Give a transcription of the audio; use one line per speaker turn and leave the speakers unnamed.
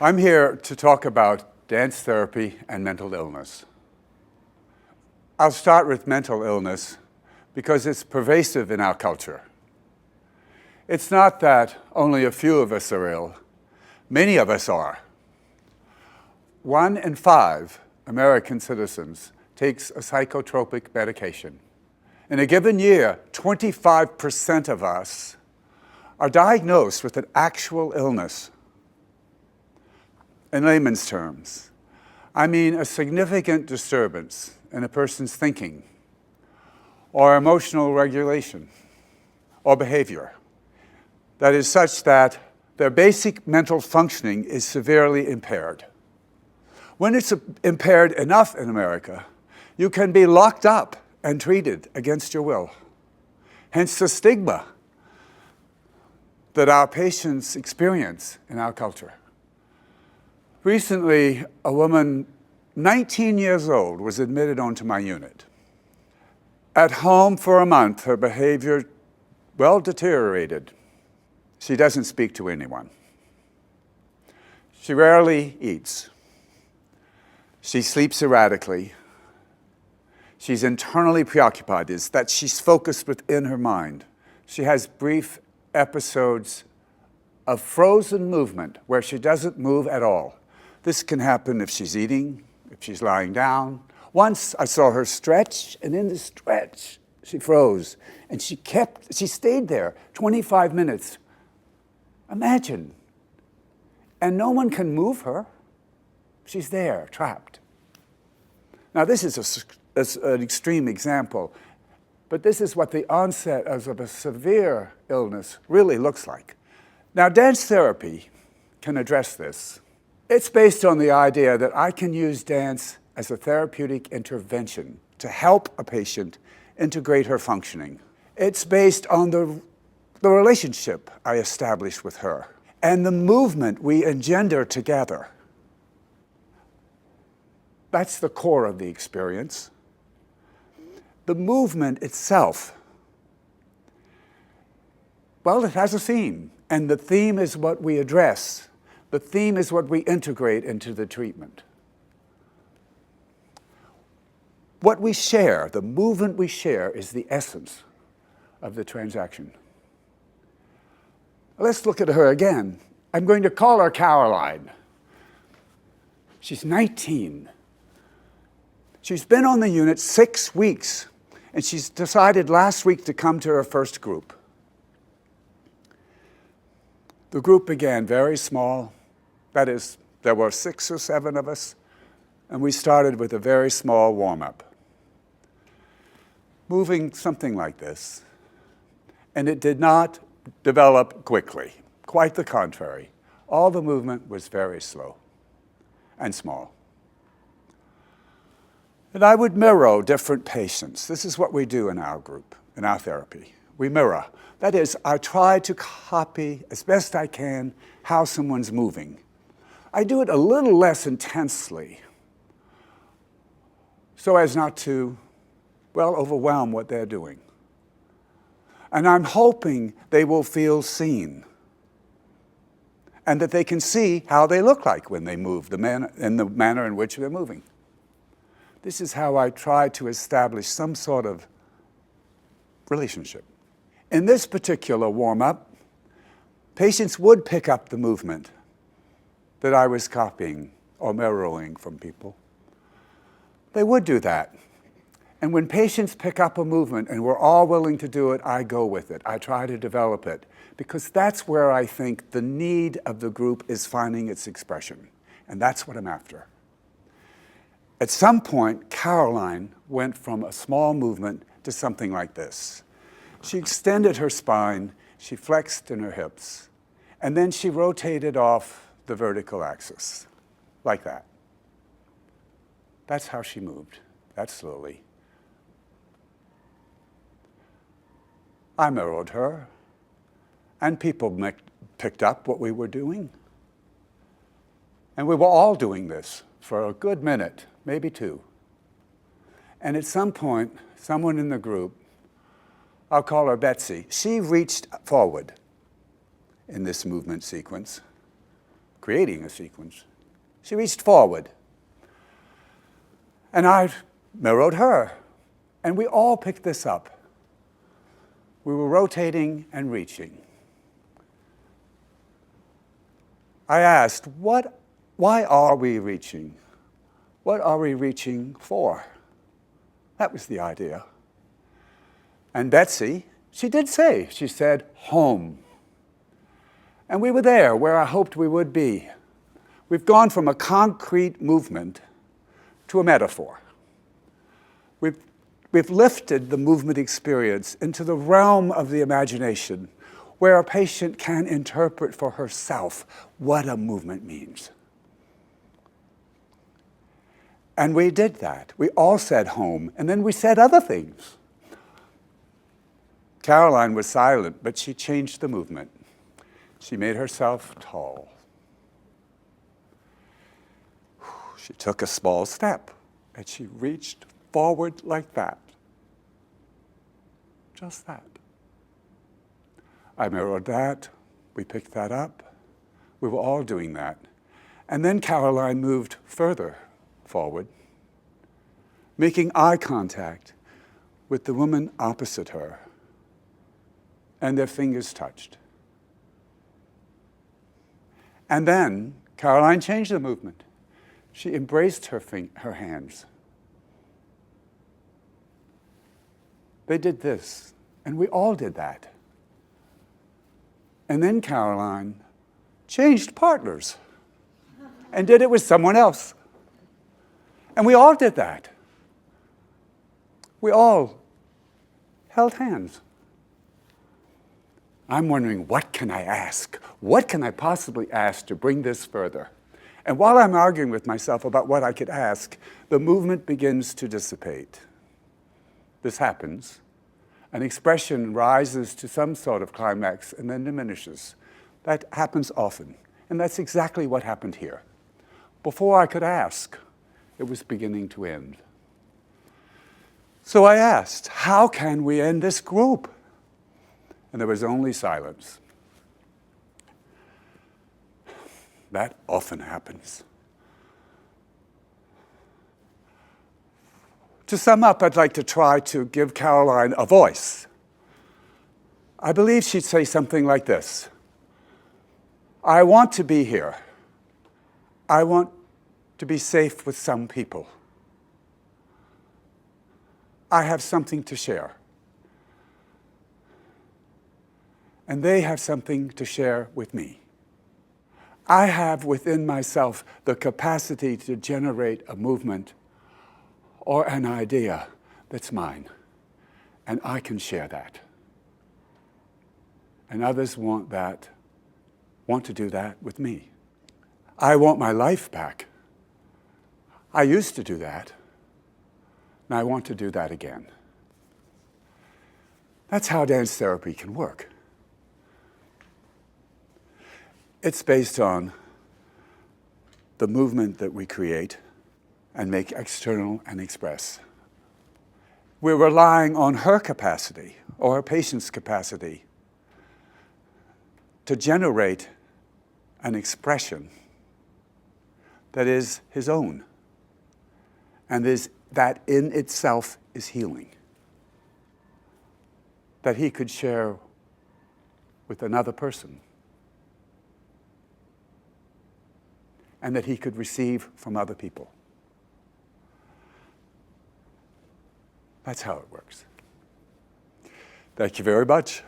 I'm here to talk about dance therapy and mental illness. I'll start with mental illness because it's pervasive in our culture. It's not that only a few of us are ill. Many of us are. 1 in 5 American citizens takes a psychotropic medication. In a given year, 25% of us are diagnosed with an actual illness. In layman's terms, I mean a significant disturbance in a person's thinking or emotional regulation or behavior that is such that their basic mental functioning is severely impaired. When it's impaired enough in America, you can be locked up and treated against your will. Hence the stigma that our patients experience in our culture. Recently, a woman 19 years old was admitted onto my unit. At home for a month, her behavior, deteriorated. She doesn't speak to anyone. She rarely eats. She sleeps erratically. She's internally preoccupied, is that she's focused within her mind. She has brief episodes of frozen movement where she doesn't move at all. This can happen if she's eating, if she's lying down. Once I saw her stretch, and in the stretch, she froze. And she stayed there 25 minutes. Imagine. And no one can move her. She's there, trapped. Now, this is an extreme example, but this is what the onset of a severe illness really looks like. Now, dance therapy can address this. It's based on the idea that I can use dance as a therapeutic intervention to help a patient integrate her functioning. It's based on the relationship I establish with her and the movement we engender together. That's the core of the experience. The movement itself, it has a theme, and the theme is what we address. The theme is what we integrate into the treatment. What we share, the movement we share, is the essence of the transaction. Let's look at her again. I'm going to call her Caroline. She's 19. She's been on the unit 6 weeks, and she's decided last week to come to her first group. The group began very small. That is, there were 6 or 7 of us, and we started with a very small warm-up, moving something like this. And it did not develop quickly. Quite the contrary. All the movement was very slow and small. And I would mirror different patients. This is what we do in our group, in our therapy. We mirror. That is, I try to copy as best I can how someone's moving. I do it a little less intensely so as not to, overwhelm what they're doing. And I'm hoping they will feel seen and that they can see how they look like when they move, in the manner in which they're moving. This is how I try to establish some sort of relationship. In this particular warm-up, patients would pick up the movement that I was copying or mirroring from people. They would do that. And when patients pick up a movement and we're all willing to do it, I go with it. I try to develop it because that's where I think the need of the group is finding its expression. And that's what I'm after. At some point, Caroline went from a small movement to something like this. She extended her spine, she flexed in her hips, and then she rotated off the vertical axis, like that. That's how she moved, that slowly. I mirrored her, and people picked up what we were doing. And we were all doing this for a good minute, maybe 2. And at some point, someone in the group, I'll call her Betsy, she reached forward in this movement sequence, creating a sequence. She reached forward. And I mirrored her. And we all picked this up. We were rotating and reaching. I asked, why are we reaching? What are we reaching for? That was the idea. And Betsy, she did say, she said, home. And we were there where I hoped we would be. We've gone from a concrete movement to a metaphor. We've lifted the movement experience into the realm of the imagination, where a patient can interpret for herself what a movement means. And we did that. We all said home, and then we said other things. Caroline was silent, but she changed the movement. She made herself tall. She took a small step, and she reached forward like that. Just that. I mirrored that. We picked that up. We were all doing that. And then Caroline moved further forward, making eye contact with the woman opposite her, and their fingers touched. And then Caroline changed the movement. She embraced her hands. They did this, and we all did that. And then Caroline changed partners and did it with someone else. And we all did that. We all held hands. I'm wondering, what can I ask? What can I possibly ask to bring this further? And while I'm arguing with myself about what I could ask, the movement begins to dissipate. This happens. An expression rises to some sort of climax and then diminishes. That happens often. And that's exactly what happened here. Before I could ask, it was beginning to end. So I asked, how can we end this group? And there was only silence. That often happens. To sum up, I'd like to try to give Caroline a voice. I believe she'd say something like this. I want to be here. I want to be safe with some people. I have something to share. And they have something to share with me. I have within myself the capacity to generate a movement or an idea that's mine, and I can share that. And others want to do that with me. I want my life back. I used to do that, and I want to do that again. That's how dance therapy can work. It's based on the movement that we create and make external and express. We're relying on her capacity, or her patient's capacity, to generate an expression that is his own, and that in itself is healing, that he could share with another person, and that he could receive from other people. That's how it works. Thank you very much.